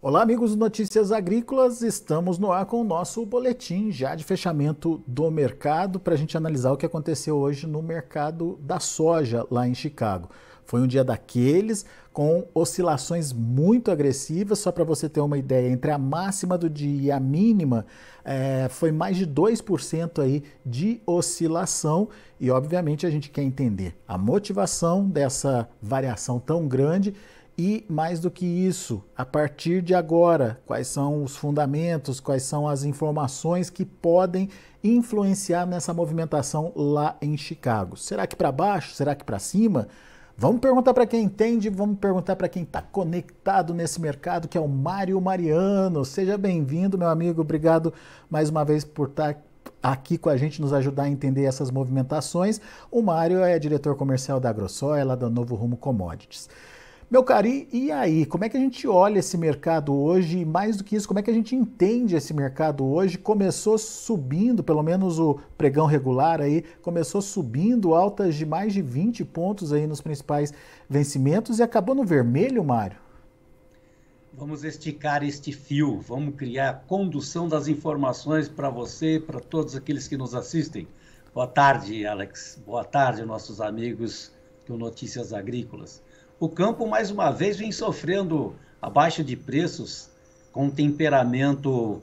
Olá, amigos do Notícias Agrícolas, estamos no ar com o nosso boletim já de fechamento do mercado para a gente analisar o que aconteceu hoje no mercado da soja lá em Chicago. Foi um dia daqueles com oscilações muito agressivas, só para você ter uma ideia, entre a máxima do dia e a mínima foi mais de 2% aí de oscilação e obviamente a gente quer entender a motivação dessa variação tão grande. E mais do que isso, a partir de agora, quais são os fundamentos, quais são as informações que podem influenciar nessa movimentação lá em Chicago? Será que para baixo? Será que para cima? Vamos perguntar para quem entende, vamos perguntar para quem está conectado nesse mercado, que é o Mário Mariano. Seja bem-vindo, meu amigo. Obrigado mais uma vez por estar aqui com a gente, nos ajudar a entender essas movimentações. O Mário é diretor comercial da AgroSoja, lá da Novo Rumo Commodities. Meu caro, e aí, como é que a gente olha esse mercado hoje? E mais do que isso, como é que a gente entende esse mercado hoje? Começou subindo, pelo menos o pregão regular aí, começou subindo altas de mais de 20 pontos aí nos principais vencimentos e acabou no vermelho, Mário? Vamos esticar este fio, vamos criar a condução das informações para você, para todos aqueles que nos assistem. Boa tarde, Alex. Boa tarde, nossos amigos do Notícias Agrícolas. O campo, mais uma vez, vem sofrendo a baixa de preços com um temperamento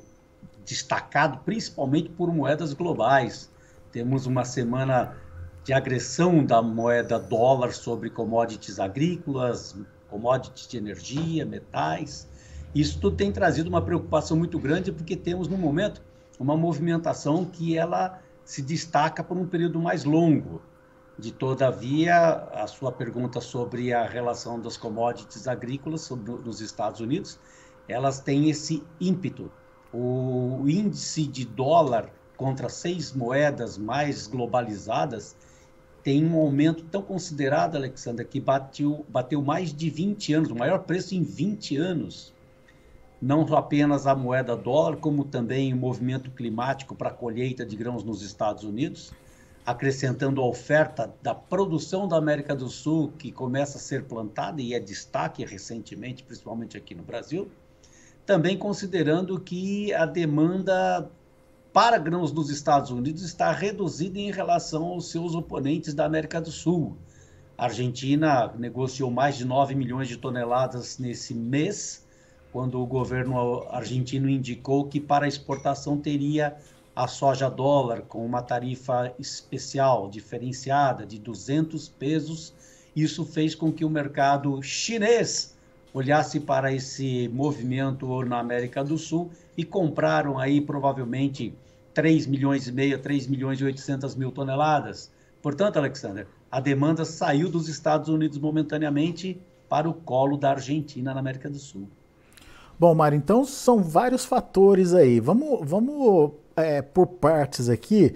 destacado, principalmente por moedas globais. Temos uma semana de agressão da moeda dólar sobre commodities agrícolas, commodities de energia, metais. Isso tudo tem trazido uma preocupação muito grande, porque temos, no momento, uma movimentação que ela se destaca por um período mais longo. Todavia, a sua pergunta sobre a relação das commodities agrícolas nos Estados Unidos, elas têm esse ímpeto. O índice de dólar contra 6 moedas mais globalizadas tem um aumento tão considerado, Alexandre, que bateu mais de 20 anos, o maior preço em 20 anos. Não apenas a moeda dólar, como também o movimento climático para a colheita de grãos nos Estados Unidos, acrescentando a oferta da produção da América do Sul, que começa a ser plantada e é destaque recentemente, principalmente aqui no Brasil, também considerando que a demanda para grãos nos Estados Unidos está reduzida em relação aos seus oponentes da América do Sul. A Argentina negociou mais de 9 milhões de toneladas nesse mês, quando o governo argentino indicou que para exportação teria a soja dólar com uma tarifa especial, diferenciada, de 200 pesos. Isso fez com que o mercado chinês olhasse para esse movimento na América do Sul e compraram aí provavelmente 3 milhões e meio, 3 milhões e 800 mil toneladas. Portanto, Alexander, a demanda saiu dos Estados Unidos momentaneamente para o colo da Argentina na América do Sul. Bom, Mário, então são vários fatores aí. Vamos por partes aqui,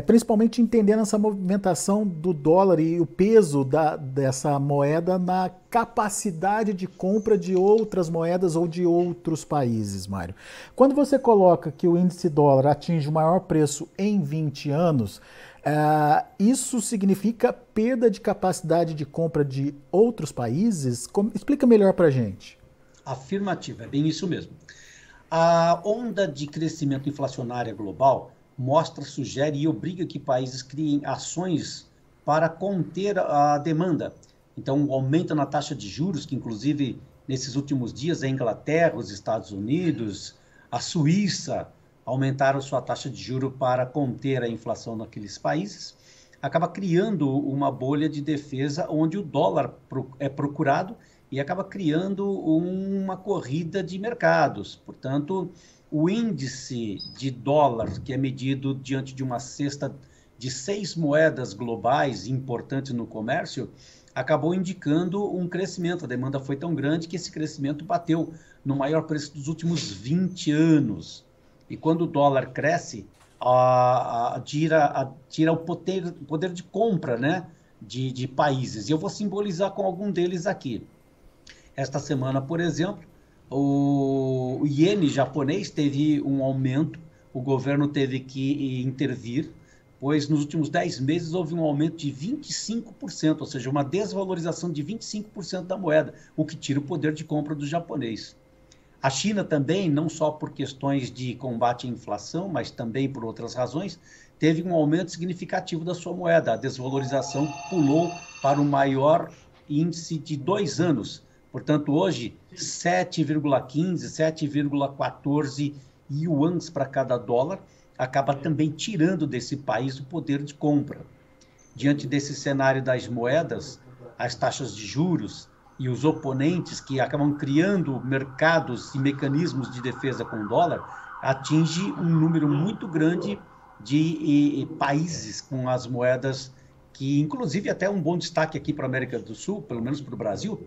principalmente entendendo essa movimentação do dólar e o peso dessa moeda na capacidade de compra de outras moedas ou de outros países, Mário. Quando você coloca que o índice dólar atinge o maior preço em 20 anos, isso significa perda de capacidade de compra de outros países? Explica melhor para a gente. Afirmativa, é bem isso mesmo. A onda de crescimento inflacionária global sugere e obriga que países criem ações para conter a demanda. Então, o aumento na taxa de juros, que inclusive nesses últimos dias a Inglaterra, os Estados Unidos, a Suíça aumentaram sua taxa de juros para conter a inflação naqueles países, acaba criando uma bolha de defesa onde o dólar é procurado e acaba criando uma corrida de mercados. Portanto, o índice de dólar, que é medido diante de uma cesta de 6 moedas globais importantes no comércio, acabou indicando um crescimento. A demanda foi tão grande que esse crescimento bateu no maior preço dos últimos 20 anos. E quando o dólar cresce, tira o poder de compra, né, de países. E eu vou simbolizar com algum deles aqui. Esta semana, por exemplo, o iene japonês teve um aumento, o governo teve que intervir, pois nos últimos 10 meses houve um aumento de 25%, ou seja, uma desvalorização de 25% da moeda, o que tira o poder de compra do japonês. A China também, não só por questões de combate à inflação, mas também por outras razões, teve um aumento significativo da sua moeda. A desvalorização pulou para o maior índice de 2 anos. Portanto, hoje, 7,15, 7,14 yuans para cada dólar, acaba também tirando desse país o poder de compra. Diante desse cenário das moedas, as taxas de juros e os oponentes que acabam criando mercados e mecanismos de defesa com o dólar, atinge um número muito grande de países com as moedas que, inclusive, até um bom destaque aqui para a América do Sul, pelo menos para o Brasil,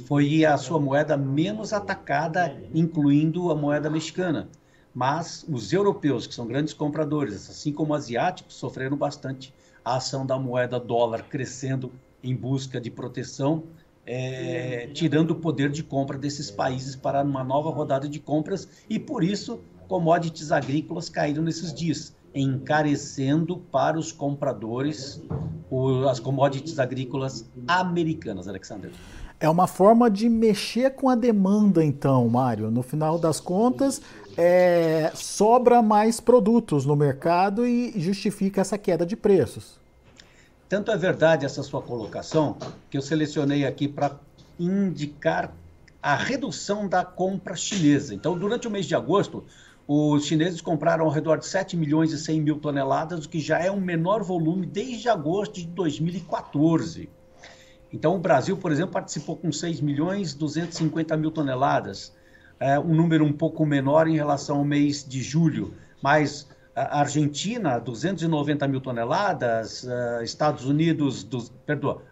foi a sua moeda menos atacada, incluindo a moeda mexicana. Mas os europeus, que são grandes compradores, assim como asiáticos, sofreram bastante a ação da moeda dólar crescendo em busca de proteção, tirando o poder de compra desses países para uma nova rodada de compras, e por isso commodities agrícolas caíram nesses dias, encarecendo para os compradores as commodities agrícolas americanas, Alexander. É uma forma de mexer com a demanda, então, Mário. No final das contas, sobra mais produtos no mercado e justifica essa queda de preços. Tanto é verdade essa sua colocação, que eu selecionei aqui para indicar a redução da compra chinesa. Então, durante o mês de agosto, os chineses compraram ao redor de 7 milhões e 100 mil toneladas, o que já é um menor volume desde agosto de 2014. Então, o Brasil, por exemplo, participou com 6 milhões e 250 mil toneladas, um número um pouco menor em relação ao mês de julho, mas a Argentina, 290 mil toneladas,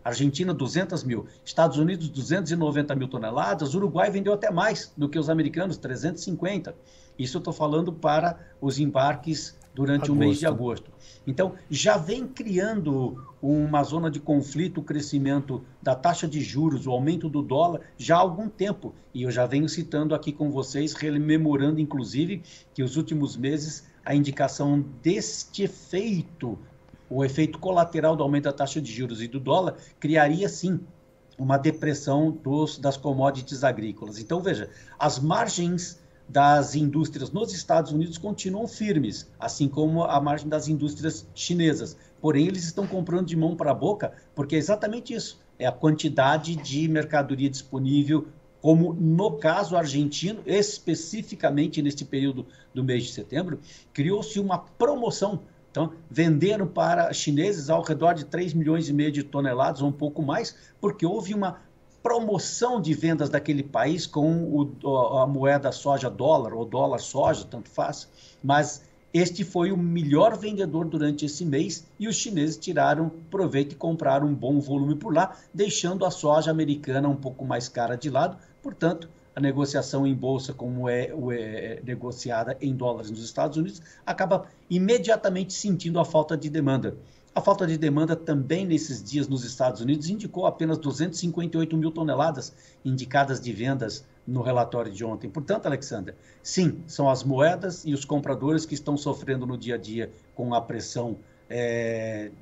Argentina, 200 mil, Estados Unidos, 290 mil toneladas, Uruguai vendeu até mais do que os americanos, 350. Isso eu estou falando para os embarques durante o mês de agosto. Então, já vem criando uma zona de conflito, o crescimento da taxa de juros, o aumento do dólar, já há algum tempo. E eu já venho citando aqui com vocês, rememorando, inclusive, que os últimos meses, a indicação deste efeito, o efeito colateral do aumento da taxa de juros e do dólar, criaria, sim, uma depressão das commodities agrícolas. Então, veja, as margens das indústrias nos Estados Unidos continuam firmes, assim como a margem das indústrias chinesas. Porém, eles estão comprando de mão para a boca, porque é exatamente isso, é a quantidade de mercadoria disponível, como no caso argentino, especificamente neste período do mês de setembro, criou-se uma promoção. Então, venderam para chineses ao redor de 3 milhões e meio de toneladas, ou um pouco mais, porque houve uma promoção de vendas daquele país com a moeda soja-dólar, ou dólar-soja, tanto faz, mas este foi o melhor vendedor durante esse mês e os chineses tiraram proveito e compraram um bom volume por lá, deixando a soja americana um pouco mais cara de lado. Portanto, a negociação em bolsa, como é negociada em dólares nos Estados Unidos, acaba imediatamente sentindo a falta de demanda. A falta de demanda também nesses dias nos Estados Unidos indicou apenas 258 mil toneladas indicadas de vendas no relatório de ontem. Portanto, Alexander, sim, são as moedas e os compradores que estão sofrendo no dia a dia com a pressão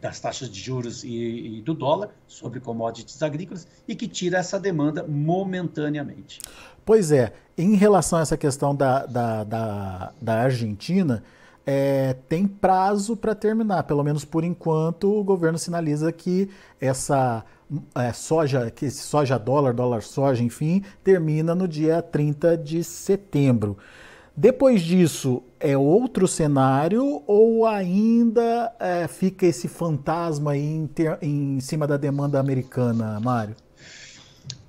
das taxas de juros e do dólar sobre commodities agrícolas e que tira essa demanda momentaneamente. Pois é, em relação a essa questão da Argentina, tem prazo para terminar, pelo menos por enquanto o governo sinaliza que essa que esse soja-dólar, dólar-soja, enfim, termina no dia 30 de setembro. Depois disso, é outro cenário ou ainda fica esse fantasma aí em cima da demanda americana, Mário?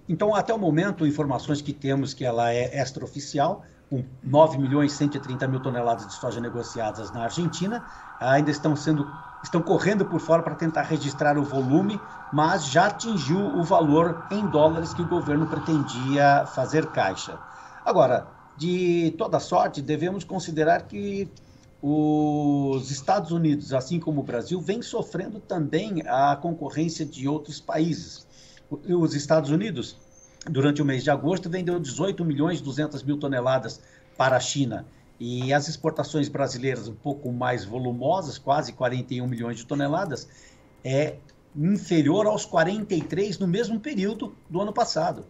Então, até o momento, informações que temos que ela é extraoficial, com 9 milhões e 130 mil toneladas de soja negociadas na Argentina, ainda estão correndo por fora para tentar registrar o volume, mas já atingiu o valor em dólares que o governo pretendia fazer caixa. Agora, de toda sorte, devemos considerar que os Estados Unidos, assim como o Brasil, vêm sofrendo também a concorrência de outros países. Os Estados Unidos, durante o mês de agosto, vendeu 18 milhões e 200 mil toneladas para a China. E as exportações brasileiras um pouco mais volumosas, quase 41 milhões de toneladas, é inferior aos 43 no mesmo período do ano passado,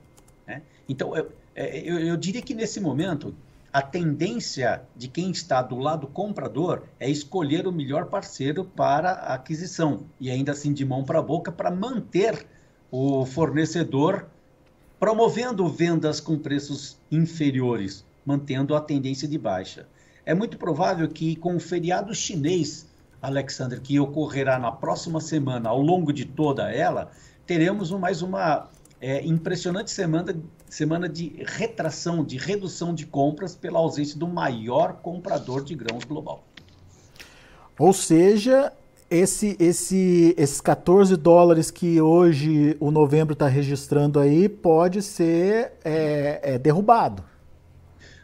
né? Então, eu diria que nesse momento a tendência de quem está do lado comprador é escolher o melhor parceiro para a aquisição e ainda assim de mão para a boca para manter o fornecedor promovendo vendas com preços inferiores, mantendo a tendência de baixa. É muito provável que com o feriado chinês, Alexander, que ocorrerá na próxima semana, ao longo de toda ela, teremos mais uma impressionante semana de retração, de redução de compras pela ausência do maior comprador de grãos global. Ou seja, esses 14 dólares que hoje o novembro está registrando aí pode ser derrubado.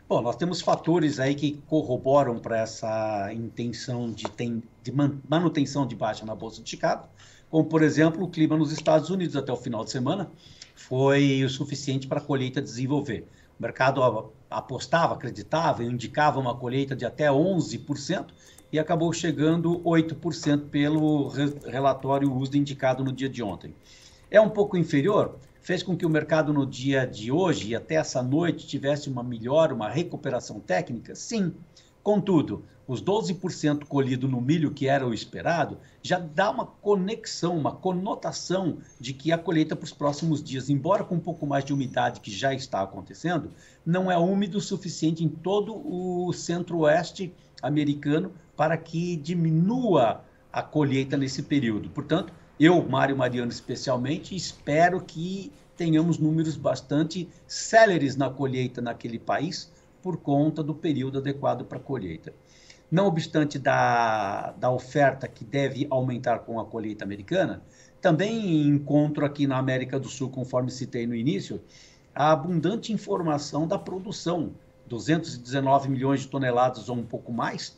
Bom, nós temos fatores aí que corroboram para essa intenção de manutenção de baixa na Bolsa de Chicago, como, por exemplo, o clima nos Estados Unidos até o final de semana foi o suficiente para a colheita desenvolver. O mercado apostava, acreditava, indicava uma colheita de até 11% e acabou chegando 8% pelo relatório USDA indicado no dia de ontem. É um pouco inferior, fez com que o mercado no dia de hoje e até essa noite tivesse uma melhora, uma recuperação técnica? Sim. Contudo, os 12% colhido no milho, que era o esperado, já dá uma conexão, uma conotação de que a colheita para os próximos dias, embora com um pouco mais de umidade que já está acontecendo, não é úmido o suficiente em todo o centro-oeste americano para que diminua a colheita nesse período. Portanto, eu, Mário Mariano especialmente, espero que tenhamos números bastante céleres na colheita naquele país por conta do período adequado para a colheita. Não obstante da oferta que deve aumentar com a colheita americana, também encontro aqui na América do Sul, conforme citei no início, a abundante informação da produção, 219 milhões de toneladas ou um pouco mais,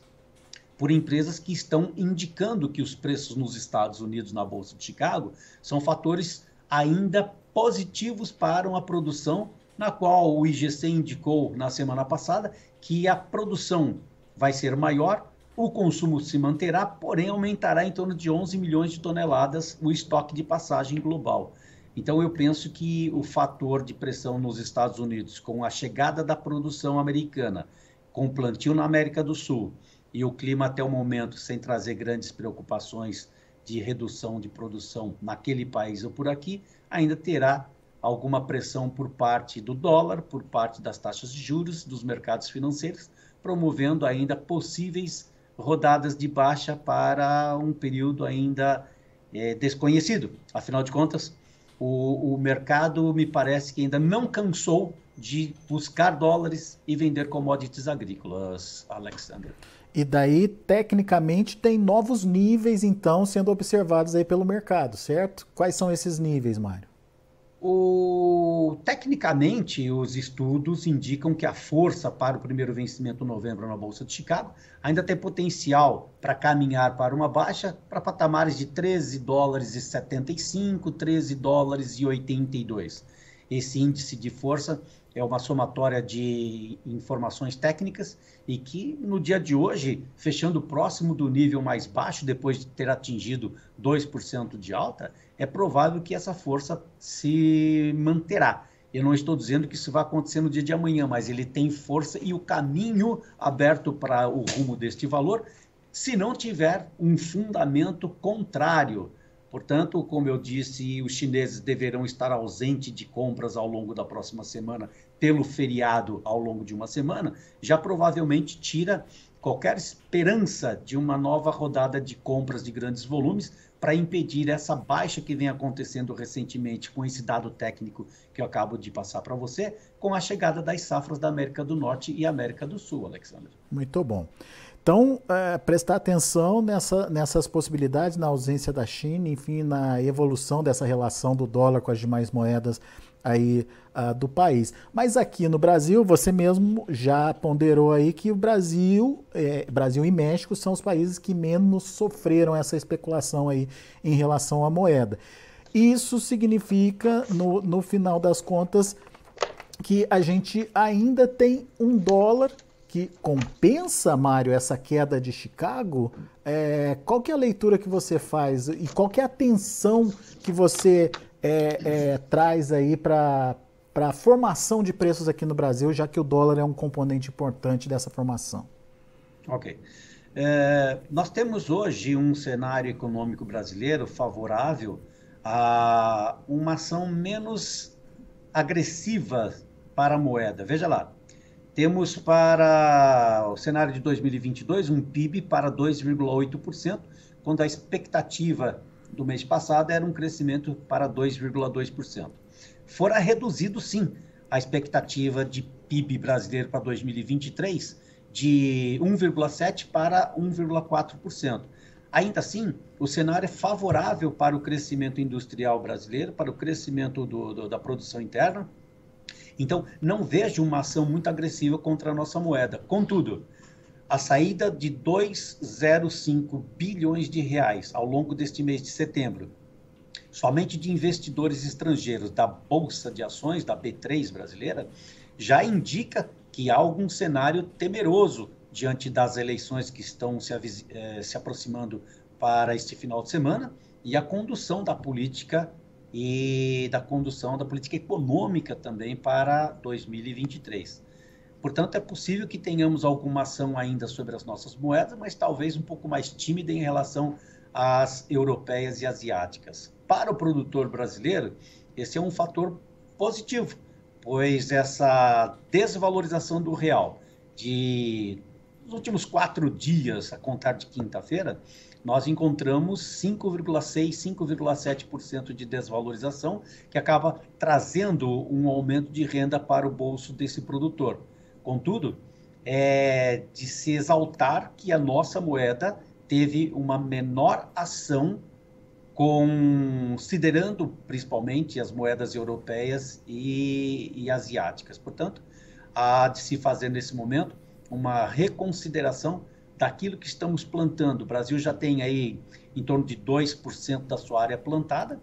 por empresas que estão indicando que os preços nos Estados Unidos, na Bolsa de Chicago, são fatores ainda positivos para uma produção, na qual o IGC indicou na semana passada que a produção vai ser maior, o consumo se manterá, porém aumentará em torno de 11 milhões de toneladas o estoque de passagem global. Então eu penso que o fator de pressão nos Estados Unidos, com a chegada da produção americana, com o plantio na América do Sul, e o clima até o momento sem trazer grandes preocupações de redução de produção naquele país ou por aqui, ainda terá alguma pressão por parte do dólar, por parte das taxas de juros, dos mercados financeiros, promovendo ainda possíveis rodadas de baixa para um período ainda desconhecido. Afinal de contas, o mercado me parece que ainda não cansou de buscar dólares e vender commodities agrícolas, Alexander. E daí, tecnicamente, tem novos níveis, então, sendo observados aí pelo mercado, certo? Quais são esses níveis, Mário? Tecnicamente, os estudos indicam que a força para o primeiro vencimento em novembro na Bolsa de Chicago ainda tem potencial para caminhar para uma baixa para patamares de 13 dólares e 75, 13 dólares e 82. Esse índice de força é uma somatória de informações técnicas e que no dia de hoje, fechando próximo do nível mais baixo, depois de ter atingido 2% de alta, é provável que essa força se manterá. Eu não estou dizendo que isso vai acontecer no dia de amanhã, mas ele tem força e o caminho aberto para o rumo deste valor, se não tiver um fundamento contrário. Portanto, como eu disse, os chineses deverão estar ausentes de compras ao longo da próxima semana, pelo feriado ao longo de uma semana, já provavelmente tira qualquer esperança de uma nova rodada de compras de grandes volumes para impedir essa baixa que vem acontecendo recentemente com esse dado técnico que eu acabo de passar para você, com a chegada das safras da América do Norte e América do Sul, Alexandre. Muito bom. Então, prestar atenção nessas possibilidades, na ausência da China, enfim, na evolução dessa relação do dólar com as demais moedas aí do país. Mas aqui no Brasil, você mesmo já ponderou aí que o Brasil e México são os países que menos sofreram essa especulação aí em relação à moeda. Isso significa, no final das contas, que a gente ainda tem um dólar que compensa, Mário, essa queda de Chicago. Qual que é a leitura que você faz e qual que é a atenção que você traz aí para a formação de preços aqui no Brasil, já que o dólar é um componente importante dessa formação? Ok. Nós temos hoje um cenário econômico brasileiro favorável a uma ação menos agressiva para a moeda. Veja lá, temos para o cenário de 2022 um PIB para 2,8%, quando a expectativa do mês passado era um crescimento para 2,2%. Fora reduzido, sim, a expectativa de PIB brasileiro para 2023 de 1,7% para 1,4%. Ainda assim, o cenário é favorável para o crescimento industrial brasileiro, para o crescimento da produção interna. Então, não vejo uma ação muito agressiva contra a nossa moeda. Contudo, a saída de 2,05 bilhões de reais ao longo deste mês de setembro, somente de investidores estrangeiros da Bolsa de Ações, da B3 brasileira, já indica que há algum cenário temeroso diante das eleições que estão se aproximando para este final de semana e a condução da política econômica também para 2023. Portanto, é possível que tenhamos alguma ação ainda sobre as nossas moedas, mas talvez um pouco mais tímida em relação às europeias e asiáticas. Para o produtor brasileiro, esse é um fator positivo, pois essa desvalorização do real nos últimos 4 dias, a contar de quinta-feira, nós encontramos 5,6%, 5,7% de desvalorização, que acaba trazendo um aumento de renda para o bolso desse produtor. Contudo, é de se exaltar que a nossa moeda teve uma menor ação, considerando principalmente as moedas europeias e asiáticas. Portanto, há de se fazer nesse momento uma reconsideração daquilo que estamos plantando. O Brasil já tem aí em torno de 2% da sua área plantada.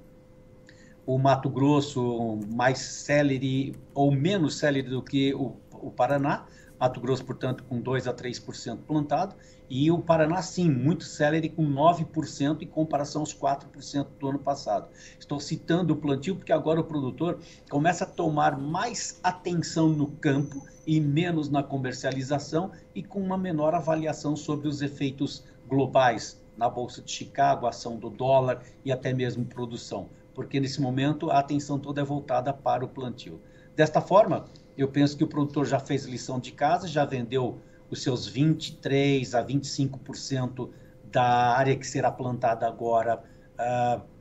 O Mato Grosso mais célere ou menos célere do que o Paraná. Mato Grosso, portanto, com 2 a 3% plantado. E o Paraná, sim, muito célere, com 9% em comparação aos 4% do ano passado. Estou citando o plantio porque agora o produtor começa a tomar mais atenção no campo e menos na comercialização e com uma menor avaliação sobre os efeitos globais na Bolsa de Chicago, a ação do dólar e até mesmo produção, porque nesse momento a atenção toda é voltada para o plantio. Desta forma, eu penso que o produtor já fez lição de casa, já vendeu os seus 23% a 25% da área que será plantada agora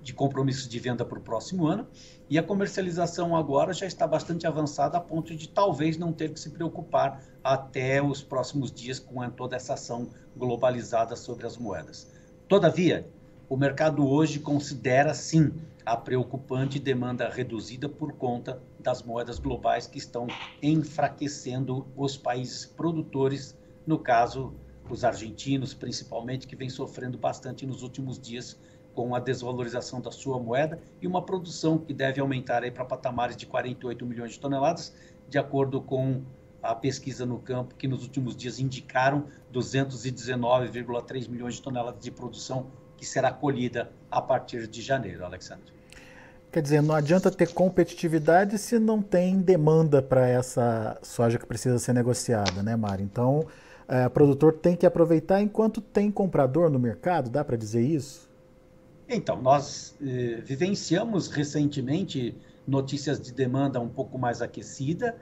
de compromissos de venda para o próximo ano, e a comercialização agora já está bastante avançada a ponto de talvez não ter que se preocupar até os próximos dias com toda essa ação globalizada sobre as moedas. Todavia, o mercado hoje considera sim a preocupante demanda reduzida por conta das moedas globais que estão enfraquecendo os países produtores, no caso, os argentinos principalmente, que vem sofrendo bastante nos últimos dias com a desvalorização da sua moeda e uma produção que deve aumentar aí para patamares de 48 milhões de toneladas, de acordo com a pesquisa no campo, que nos últimos dias indicaram 219,3 milhões de toneladas de produção que será colhida a partir de janeiro, Alexandre. Quer dizer, não adianta ter competitividade se não tem demanda para essa soja que precisa ser negociada, né, Mari? Então, o produtor tem que aproveitar enquanto tem comprador no mercado, dá para dizer isso? Então, nós vivenciamos recentemente notícias de demanda um pouco mais aquecida,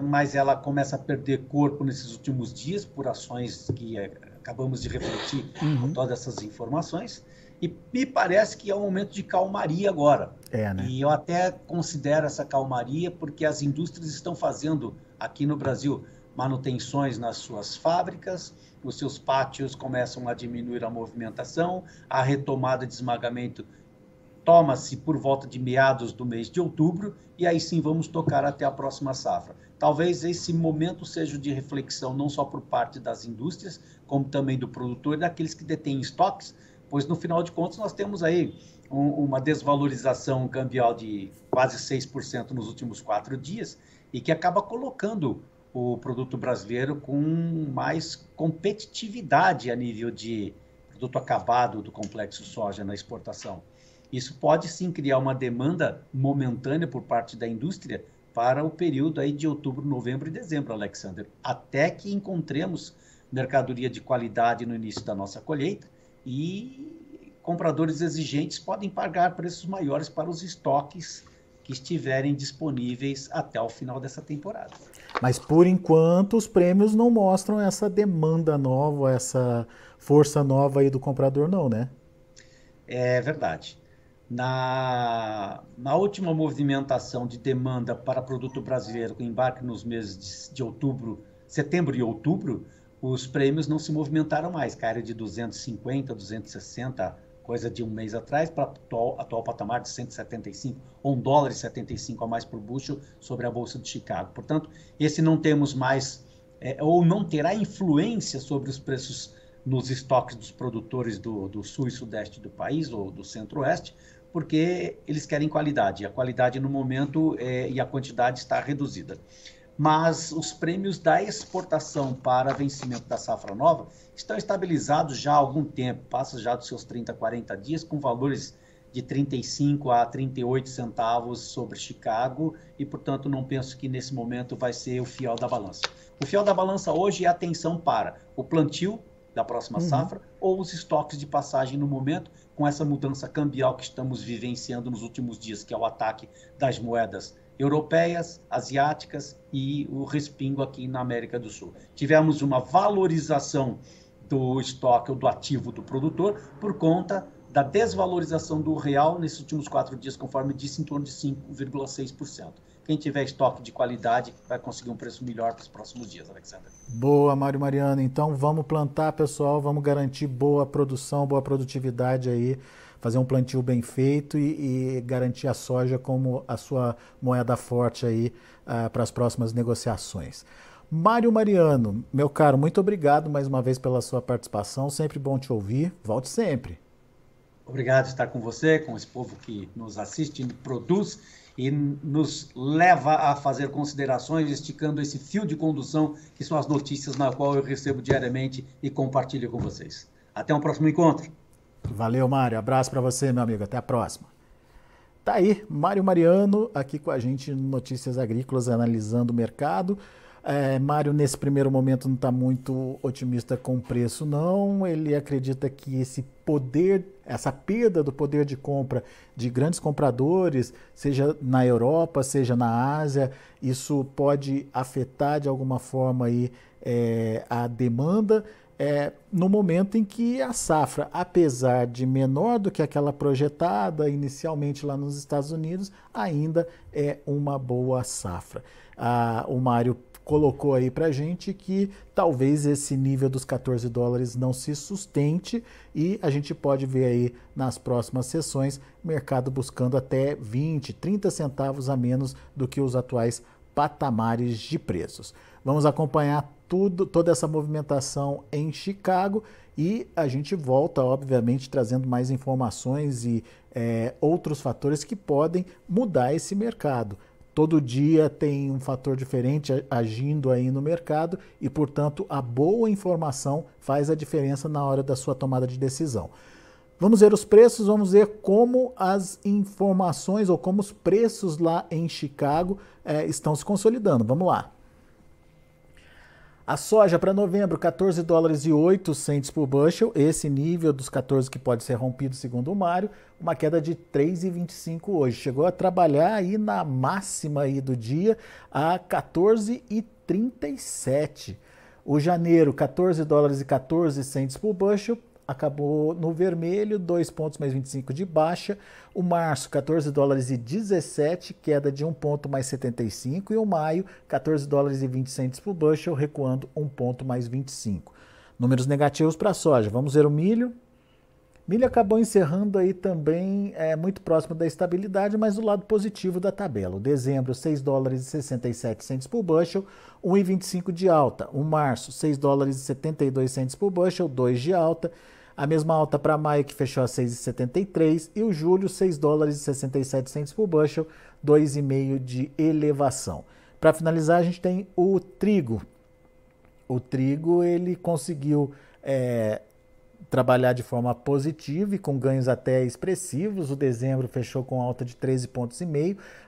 mas ela começa a perder corpo nesses últimos dias por ações que acabamos de refletir com todas essas informações. E me parece que é um momento de calmaria agora. Né? E eu até considero essa calmaria porque as indústrias estão fazendo aqui no Brasil manutenções nas suas fábricas, os seus pátios começam a diminuir a movimentação, a retomada de esmagamento toma-se por volta de meados do mês de outubro, e aí sim vamos tocar até a próxima safra. Talvez esse momento seja de reflexão não só por parte das indústrias, como também do produtor e daqueles que detêm estoques, pois no final de contas nós temos aí uma desvalorização cambial de quase 6% nos últimos 4 dias, e que acaba colocando o produto brasileiro com mais competitividade a nível de produto acabado do complexo soja na exportação. Isso pode sim criar uma demanda momentânea por parte da indústria para o período aí de outubro, novembro e dezembro, Alexander, até que encontremos mercadoria de qualidade no início da nossa colheita e compradores exigentes podem pagar preços maiores para os estoques que estiverem disponíveis até o final dessa temporada. Mas, por enquanto, os prêmios não mostram essa demanda nova, essa força nova aí do comprador, não, né? É verdade. Na última movimentação de demanda para produto brasileiro, com embarque nos meses de outubro, setembro e outubro, os prêmios não se movimentaram mais, caíram de 250, 260, coisa de um mês atrás, para o atual patamar de 175, ou $1,75 a mais por bushel sobre a Bolsa de Chicago. Portanto, esse não temos mais, ou não terá influência sobre os preços nos estoques dos produtores do sul e sudeste do país, ou do centro-oeste, porque eles querem qualidade. A qualidade no momento e a quantidade está reduzida. Mas os prêmios da exportação para vencimento da safra nova estão estabilizados já há algum tempo, passa já dos seus 30, 40 dias, com valores de 35 a 38 centavos sobre Chicago, e, portanto, não penso que nesse momento vai ser o fiel da balança. O fiel da balança hoje é a atenção para o plantio da próxima safra ou os estoques de passagem no momento, com essa mudança cambial que estamos vivenciando nos últimos dias, que é o ataque das moedas europeias, asiáticas e o respingo aqui na América do Sul. Tivemos uma valorização do estoque ou do ativo do produtor por conta da desvalorização do real nesses últimos 4 dias, conforme disse, em torno de 5,6%. Quem tiver estoque de qualidade vai conseguir um preço melhor para os próximos dias, Alexander. Boa, Mário Mariano. Então vamos plantar, pessoal, vamos garantir boa produção, boa produtividade aí, fazer um plantio bem feito e garantir a soja como a sua moeda forte aí para as próximas negociações. Mário Mariano, meu caro, muito obrigado mais uma vez pela sua participação, sempre bom te ouvir, volte sempre. Obrigado por estar com você, com esse povo que nos assiste, produz e nos leva a fazer considerações, esticando esse fio de condução que são as notícias na qual eu recebo diariamente e compartilho com vocês. Até um próximo encontro. Valeu, Mário. Abraço para você, meu amigo. Até a próxima. Tá aí, Mário Mariano aqui com a gente no Notícias Agrícolas, analisando o mercado. Mário, nesse primeiro momento, não está muito otimista com o preço, não. Ele acredita que esse poder, essa perda do poder de compra de grandes compradores, seja na Europa, seja na Ásia, isso pode afetar de alguma forma aí, a demanda. No momento em que a safra, apesar de menor do que aquela projetada inicialmente lá nos Estados Unidos, ainda é uma boa safra. O Mário colocou aí pra gente que talvez esse nível dos $14 não se sustente e a gente pode ver aí nas próximas sessões mercado buscando até 20, 30 centavos a menos do que os atuais patamares de preços. Vamos acompanhar toda essa movimentação em Chicago e a gente volta, obviamente, trazendo mais informações e outros fatores que podem mudar esse mercado. Todo dia tem um fator diferente agindo aí no mercado e, portanto, a boa informação faz a diferença na hora da sua tomada de decisão. Vamos ver os preços, vamos ver como as informações ou como os preços lá em Chicago estão se consolidando. Vamos lá. A soja para novembro, $14,08 por bushel, esse nível dos 14 que pode ser rompido segundo o Mário, uma queda de 3,25 hoje. Chegou a trabalhar aí na máxima aí do dia a 14,37. O janeiro, $14,14 por bushel, acabou no vermelho, 2 pontos mais 25 de baixa. O março, $14,17, queda de 1 ponto mais 75. E o maio, $14,20 por bushel, recuando 1 ponto mais 25. Números negativos para a soja. Vamos ver o milho. Milho acabou encerrando aí também muito próximo da estabilidade, mas do lado positivo da tabela. O dezembro, $6,67 por bushel, 1,25 de alta. O março, $6,72 por bushel, 2 de alta. A mesma alta para maio, que fechou a 6,73, e o julho, $6,67 por bushel, 2,5 de elevação. Para finalizar, a gente tem o trigo. O trigo, ele conseguiu trabalhar de forma positiva e com ganhos até expressivos. O dezembro fechou com alta de 13,5 pontos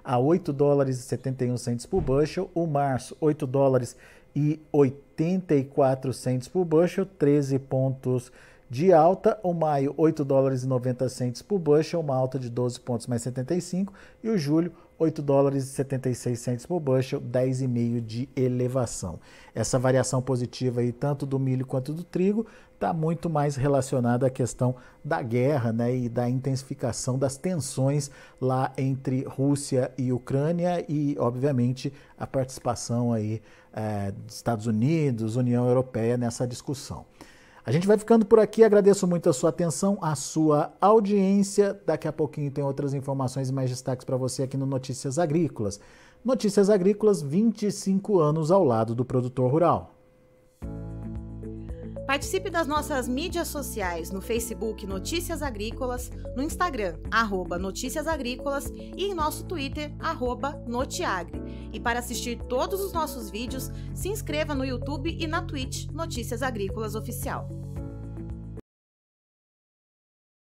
a $8,71 por bushel. O março, $8,84 por bushel, 13 pontos de alta. O maio, $8,90 por bushel, uma alta de 12 pontos mais 75. E o julho, $8,76 por bushel, 10,5 de elevação. Essa variação positiva aí, tanto do milho quanto do trigo, está muito mais relacionada à questão da guerra, né, e da intensificação das tensões lá entre Rússia e Ucrânia e, obviamente, a participação aí dos Estados Unidos, União Europeia nessa discussão. A gente vai ficando por aqui, agradeço muito a sua atenção, a sua audiência. Daqui a pouquinho tem outras informações e mais destaques para você aqui no Notícias Agrícolas. Notícias Agrícolas, 25 anos ao lado do produtor rural. Participe das nossas mídias sociais no Facebook Notícias Agrícolas, no Instagram @Notícias Agrícolas e em nosso Twitter @Notiagre. E para assistir todos os nossos vídeos, se inscreva no YouTube e na Twitch Notícias Agrícolas Oficial.